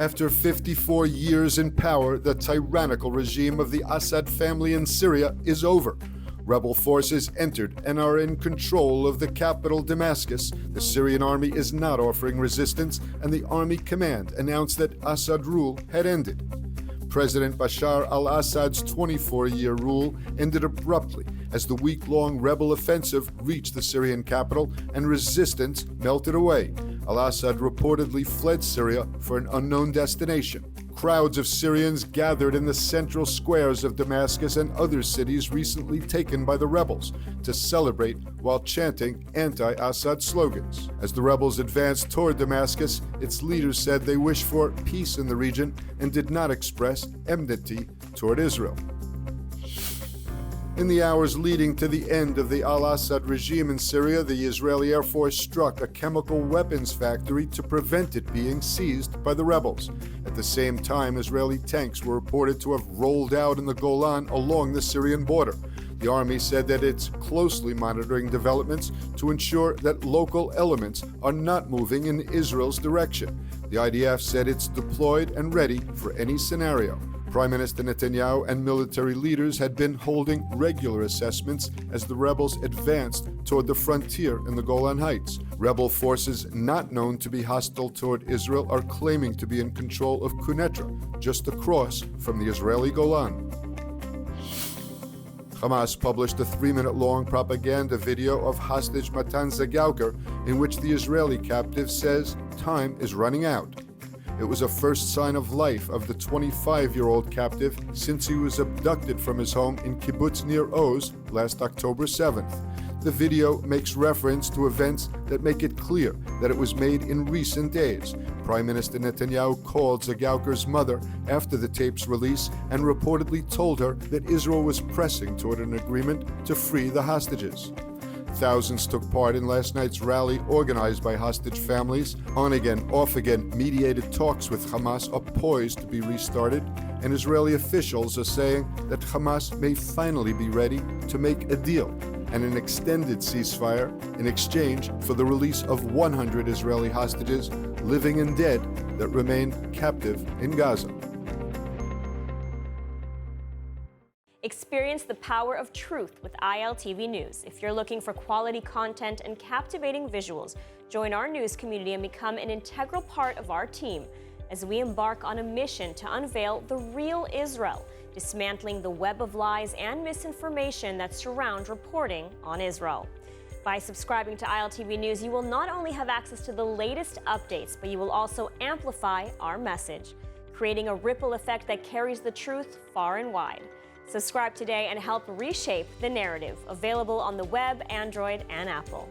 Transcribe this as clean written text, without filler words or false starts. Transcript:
After 54 years in power, the tyrannical regime of the Assad family in Syria is over. Rebel forces entered and are in control of the capital, Damascus. The Syrian army is not offering resistance, and the army command announced that Assad rule had ended. President Bashar al-Assad's 24-year rule ended abruptly as the week-long rebel offensive reached the Syrian capital and resistance melted away. Al-Assad reportedly fled Syria for an unknown destination. Crowds of Syrians gathered in the central squares of Damascus and other cities recently taken by the rebels to celebrate while chanting anti-Assad slogans. As the rebels advanced toward Damascus, its leaders said they wish for peace in the region and did not express enmity toward Israel. In the hours leading to the end of the al-Assad regime in Syria, the Israeli Air Force struck a chemical weapons factory to prevent it being seized by the rebels. At the same time, Israeli tanks were reported to have rolled out in the Golan along the Syrian border. The army said that it's closely monitoring developments to ensure that local elements are not moving in Israel's direction. The IDF said it's deployed and ready for any scenario. Prime Minister Netanyahu and military leaders had been holding regular assessments as the rebels advanced toward the frontier in the Golan Heights. Rebel forces not known to be hostile toward Israel are claiming to be in control of Quneitra, just across from the Israeli Golan. Hamas published a 3-minute-long propaganda video of hostage Matan Zagaukar, in which the Israeli captive says time is running out. It was a first sign of life of the 25-year-old captive since he was abducted from his home in Kibbutz Nir Oz last October 7th. The video makes reference to events that make it clear that it was made in recent days. Prime Minister Netanyahu called Zagaukar's mother after the tape's release and reportedly told her that Israel was pressing toward an agreement to free the hostages. Thousands took part in last night's rally organized by hostage families. On-again, off-again mediated talks with Hamas are poised to be restarted, and Israeli officials are saying that Hamas may finally be ready to make a deal and an extended ceasefire in exchange for the release of 100 Israeli hostages, living and dead, that remain captive in Gaza. Experience the power of truth with ILTV News. If you're looking for quality content and captivating visuals, join our news community and become an integral part of our team as we embark on a mission to unveil the real Israel, dismantling the web of lies and misinformation that surround reporting on Israel. By subscribing to ILTV News, you will not only have access to the latest updates, but you will also amplify our message, creating a ripple effect that carries the truth far and wide. Subscribe today and help reshape the narrative. Available on the web, Android, and Apple.